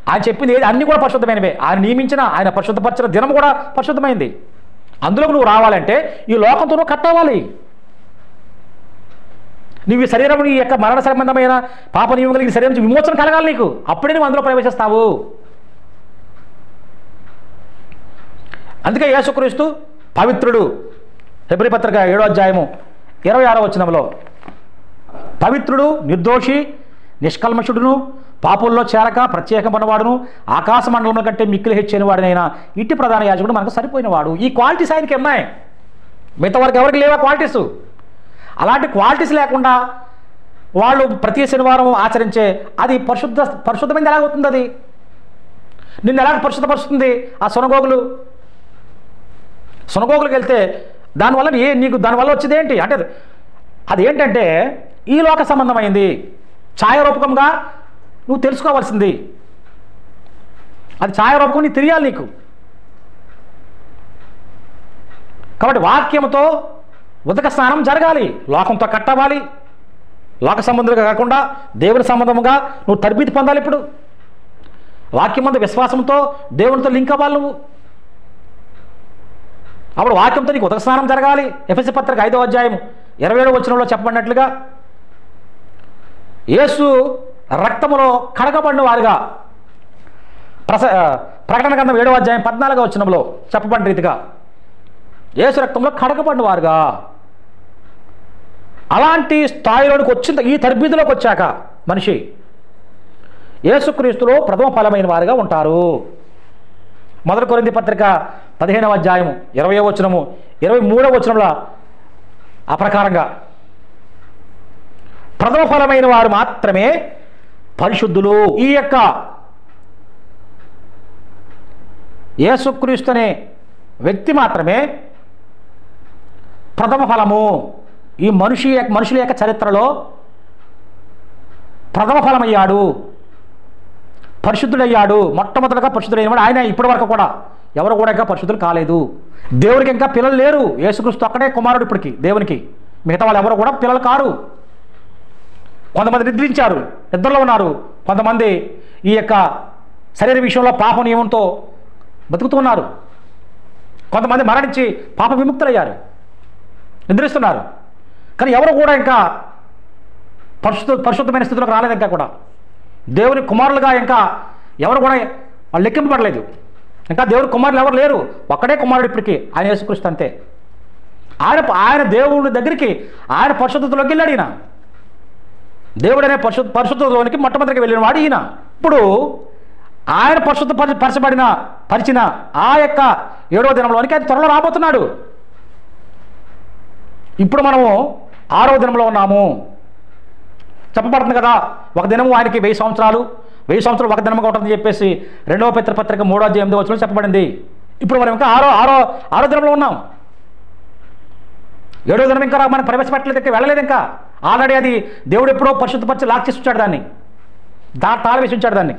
ఆయన చెప్పింది ఏది అన్నీ కూడా పరిశుద్ధమైనవే. ఆయన నియమించిన, ఆయన పరిశుద్ధపరిచిన దినం కూడా పరిశుద్ధమైంది. అందులోకి నువ్వు రావాలంటే ఈ లోకంతో నువ్వు కట్ అవ్వాలి. నువ్వు ఈ శరీరం, నీ యొక్క మరణ సంబంధమైన పాప నియమం కలిగిన శరీరం నుంచి విమోచన కలగాలి నీకు. అప్పుడే నువ్వు అందులో ప్రవేశిస్తావు. అందుకే యేసుక్రీస్తు పవిత్రుడు. హెబ్రీ పత్రిక 7వ అధ్యాయము 26వ వచనంలో, పవిత్రుడు, నిర్దోషి, నిష్కల్మషుడును, పాపుల్లో చేరక ప్రత్యేకమైనవాడును, ఆకాశ మండలం కంటే మిక్కిలి హెచ్చైన వాడినైనా ఇట్టి ప్రధాన యాజకుడు మనకు సరిపోయినవాడు. ఈ క్వాలిటీస్ ఆయనకి ఉన్నాయి, మిగతా వారికి ఎవరికి లేవా క్వాలిటీస్. అలాంటి క్వాలిటీస్ లేకుండా వాళ్ళు ప్రతి శనివారం ఆచరించే అది పరిశుద్ధమైంది ఎలాగవుతుంది? అది నిన్ను ఎలాగ పరిశుద్ధపరుస్తుంది? ఆ సునగోగులకు వెళ్తే దానివల్ల నీకు దానివల్ల వచ్చేది ఏంటి అంటే, అదేంటంటే ఈ లోక సంబంధమైంది, ఛాయారూపకంగా నువ్వు తెలుసుకోవాల్సింది. అది ఛాయారూపకం నీకు తెలియాలి నీకు. కాబట్టి వాక్యంతో ఉదక స్నానం జరగాలి, లోకంతో కట్టవాలి. లోక సంబంధంగా కాకుండా దేవుని సంబంధముగా నువ్వు తరబీతి పొందాలి. ఇప్పుడు వాక్యం మీద విశ్వాసంతో దేవునితో లింక్ అవ్వాలి నువ్వు. అప్పుడు వాక్యంతో నీకు ఉదక స్నానం జరగాలి. ఎఫెసీ పత్రిక 5వ అధ్యాయం 27వ వచనంలో చెప్పబడినట్లుగా యేసు రక్తములో కడగబడిన వారుగా ప్రకటన గ్రంథం 7వ అధ్యాయం 14వ వచనంలో చెప్పబడిన రీతిగా యేసు రక్తంలో కడగబడిన వారుగా అలాంటి స్థాయిలోనికి వచ్చిన ఈ తరబీదులోకి వచ్చాక మనిషి యేసుక్రీస్తులో ప్రథమ ఫలమైన వారుగా ఉంటారు. 1 కొరింథీ పత్రిక 15వ అధ్యాయము 20వ వచనము 23వ వచనంలో ఆ ప్రకారంగా ప్రథమ ఫలమైన వారు మాత్రమే పరిశుద్ధులు. ఈ యొక్క యేసుక్రీస్తు అనే వ్యక్తి మాత్రమే ప్రథమ ఫలము. ఈ మనుషుల యొక్క చరిత్రలో ప్రథమ ఫలమయ్యాడు, పరిశుద్ధుడయ్యాడు. మొట్టమొదటిగా పరిశుద్ధుడైన వాడు ఆయన. ఇప్పటి వరకు కూడా ఎవరు కూడా ఇంకా పరిశుద్ధులు కాలేదు. దేవునికి ఇంకా పిల్లలు లేరు. యేసుక్రీస్తు అక్కడే కుమారుడు ఇప్పటికి దేవునికి. మిగతా వాళ్ళు ఎవరు కూడా పిల్లలు కారు. కొంతమంది నిద్రించారు, నిద్రలో ఉన్నారు. కొంతమంది ఈ యొక్క శరీర విషయంలో పాప నియమంతో బతుకుతూ ఉన్నారు. కొంతమంది మరణించి పాప విముక్తులయ్యారు, నిద్రిస్తున్నారు. కానీ ఎవరు కూడా ఇంకా పరిశుద్ధమైన స్థితిలోకి రాలేదు. ఇంకా కూడా దేవుని కుమారులుగా ఇంకా ఎవరు కూడా వాళ్ళు లెక్కింపబడలేదు. ఇంకా దేవుని కుమారులు ఎవరు లేరు. ఒక్కడే కుమారుడు ఇప్పటికీ, ఆయన యేసుక్రీస్తు అంతే. ఆయన దేవుడి దగ్గరికి ఆయన పరిశుద్ధతలోకి వెళ్ళాడు. ఈయన దేవుడు అనే పరిశుద్ధతలోనికి మొట్టమొదటిగా వెళ్ళిన వాడు ఈయన. ఇప్పుడు ఆయన పరిచిన ఆ యొక్క 7వ దినంలోనికి ఆయన త్వరలో రాబోతున్నాడు. ఇప్పుడు మనము 6వ దినంలో ఉన్నాము. చెప్పబడుతుంది కదా, ఒక దినము ఆయనకి 1000 సంవత్సరాలు, 1000 సంవత్సరాలు ఒక దినముగా ఉంటుందని చెప్పేసి 2వ పేతురు పత్రిక 3వ అధ్యాయం 8వ వచనంలో చెప్పబడింది. ఇప్పుడు మనం ఇంకా ఆరో దినంలో ఉన్నాం. 7వ దినం ఇంకా మనం ప్రవేశపెట్టలేదు, ఇంకా వెళ్ళలేదు. ఇంకా ఆల్రెడీ అది దేవుడు ఎప్పుడో పరిశుద్ధపరిచి లాక్ చేసి ఉంచాడు, దాన్ని తాళం వేసి ఉంచాడు దాన్ని.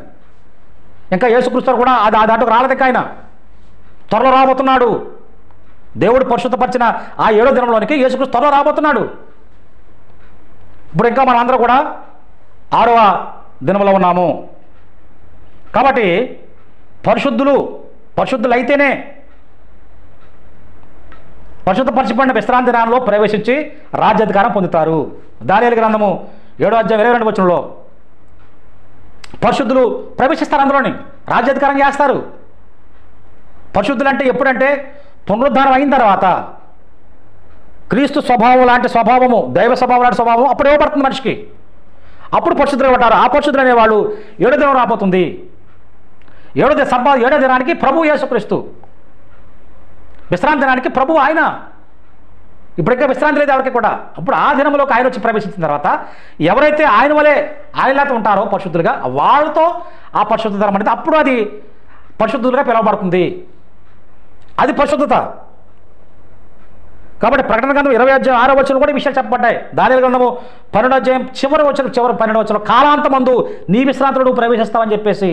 ఇంకా యేసుక్రీస్తు కూడా దాంట్లోకి రాలేదు. ఇంకా ఆయన త్వరలో రాబోతున్నాడు. దేవుడు పరిశుద్ధపరిచిన ఆ 7వ దినంలోనికి యేసుక్రీస్తు త్వరలో రాబోతున్నాడు. ఇప్పుడు ఇంకా మనం అందరూ కూడా 6వ దినంలో ఉన్నాము. కాబట్టి పరిశుద్ధులైతేనే పరిశుద్ధపరచబడిన విశ్రాంతి దినాల్లో ప్రవేశించి రాజ్యాధికారం పొందుతారు. దానియేలు గ్రంథము 7వ అధ్యాయం 22వ వచనంలో పరిశుద్ధులు ప్రవేశిస్తారు, అందులోని రాజ్యాధికారం చేస్తారు. పరిశుద్ధులు అంటే ఎప్పుడంటే పునరుద్ధానం అయిన తర్వాత క్రీస్తు స్వభావం లాంటి స్వభావము, దైవ స్వభావం లాంటి స్వభావం అప్పుడు ఇవ్వబడుతుంది మనిషికి. అప్పుడు పరిశుద్ధులు ఉంటారు. ఆ పరిశుద్ధులు అనేవాళ్ళు 7వ దినం రాబోతుంది. 7వ దినానికి ప్రభు యేసుక్రీస్తు, విశ్రాంతి దినానికి ప్రభు ఆయన. ఇప్పటికే విశ్రాంతి లేదు ఎవరికి కూడా. అప్పుడు ఆ దినంలోకి ఆయన వచ్చి ప్రవేశించిన తర్వాత ఎవరైతే ఆయన వలె ఆయనలాతో ఉంటారో పరిశుద్ధులుగా, వాళ్ళతో ఆ పరిశుద్ధ ధర్మం అనేది అప్పుడు అది పరిశుద్ధులుగా పిలువబడుతుంది. అది పరిశుద్ధత. కాబట్టి ప్రకటన గ్రంథం 20వ అధ్యాయం 6వ వచనం కూడా ఈ విషయాలు చెప్పబడ్డాయి. దానియేలు గ్రంథము 12వ అధ్యాయం చివరి 12వ వచనం కాలాంతమందు నీ విశ్రాంతిలో నువ్వు ప్రవేశిస్తావని చెప్పేసి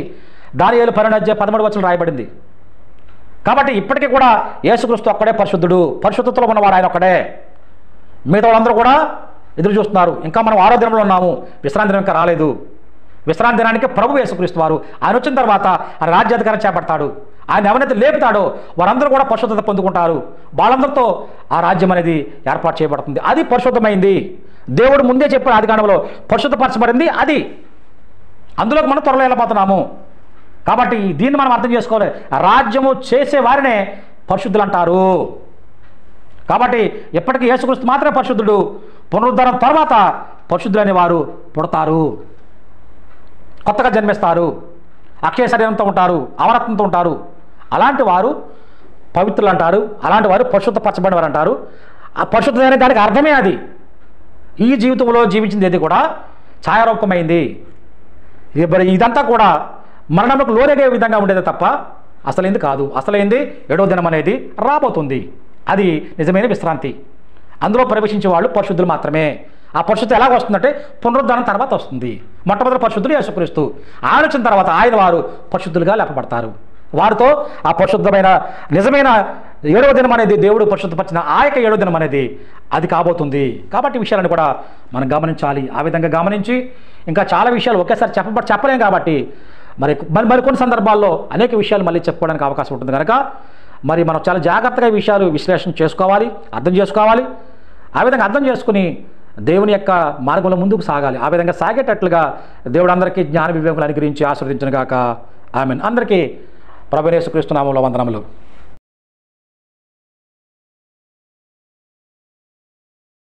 దానియేలు 12వ అధ్యాయం 13వ వచనం రాయబడింది. కాబట్టి ఇప్పటికీ కూడా యేసుక్రీస్తు ఒక్కడే పరిశుద్ధుడు, పరిశుద్ధతలో ఉన్నవాడు ఆయన ఒక్కడే. మిగతా వాళ్ళందరూ కూడా ఎదురు చూస్తున్నారు. ఇంకా మనం 6వ దినంలో ఉన్నాము, విశ్రాంతి దినం ఇంకా రాలేదు. విశ్రాంతి దినానికి ప్రభు యేసుక్రీస్తు వారు ఆయన వచ్చిన తర్వాత ఆయన రాజ్యాధికారం చేపడతాడు. ఆయన ఎవరైతే లేపుతాడో వారందరూ కూడా పరిశుద్ధత పొందుకుంటారు. వాళ్ళందరితో ఆ రాజ్యం అనేది ఏర్పాటు చేయబడుతుంది. అది పరిశుద్ధమైంది. దేవుడు ముందే చెప్పిన ఆదికాండంలో పరిశుద్ధపరచబడింది అది. అందులోకి మనం త్వరలో వెళ్ళిపోతున్నాము. కాబట్టి దీన్ని మనం అర్థం చేసుకోవాలి. రాజ్యము చేసే వారినే పరిశుద్ధులు అంటారు. కాబట్టి ఎప్పటికీ యేసుక్రీస్తు మాత్రమే పరిశుద్ధుడు. పునరుద్ధరణ తర్వాత పరిశుద్ధులు అనేవారు పుడతారు, కొత్తగా జన్మిస్తారు, అక్షయ శరీరంతో ఉంటారు, అమరత్వంతో ఉంటారు. అలాంటి వారు పవిత్రులు అంటారు. అలాంటి వారు పరిశుద్ధపరచబడిన వారు అంటారు. ఆ పరిశుద్ధత అనే దానికి అర్థమే అది. ఈ జీవితంలో జీవించింది ఏది కూడా ఛాయారూపమైంది. ఇదంతా కూడా మరణంలోకి లోనగే విధంగా ఉండేది తప్ప అసలైంది కాదు. అసలైంది 7వ దినం అనేది రాబోతుంది. అది నిజమైన విశ్రాంతి. అందులో ప్రవేశించే వాళ్ళు పరిశుద్ధులు మాత్రమే. ఆ పరిశుద్ధి ఎలాగ వస్తుందంటే పునరుద్ధానం తర్వాత వస్తుంది. మొట్టమొదటి పరిశుద్ధులు యేసుక్రీస్తు. ఆయన వచ్చిన తర్వాత ఆయన వారు పరిశుద్ధులుగా లేపబడతారు. వారితో ఆ పరిశుద్ధమైన నిజమైన 7వ దినం అనేది దేవుడు పరిశుద్ధపరిచిన ఆ యొక్క 7వ దినం అనేది అది కాబోతుంది. కాబట్టి ఈ విషయాలను కూడా మనం గమనించాలి. ఆ విధంగా గమనించి ఇంకా చాలా విషయాలు ఒకేసారి చెప్పలేం. కాబట్టి మరికొన్ని సందర్భాల్లో అనేక విషయాలు మళ్ళీ చెప్పుకోవడానికి అవకాశం ఉంటుంది కనుక మరి మనం చాలా జాగ్రత్తగా ఈ విషయాలు విశ్లేషణ చేసుకోవాలి, అర్థం చేసుకోవాలి. ఆ విధంగా అర్థం చేసుకుని దేవుని యొక్క మార్గంలో ముందుకు సాగాలి. ఆ విధంగా సాగేటట్లుగా దేవుడు అందరికీ జ్ఞాన వివేకులు అనుగ్రహించి ఆశీర్వదించును గాక. ఆమేన్. అందరికీ ప్రభువైన యేసుక్రీస్తు నామములో వందనములు.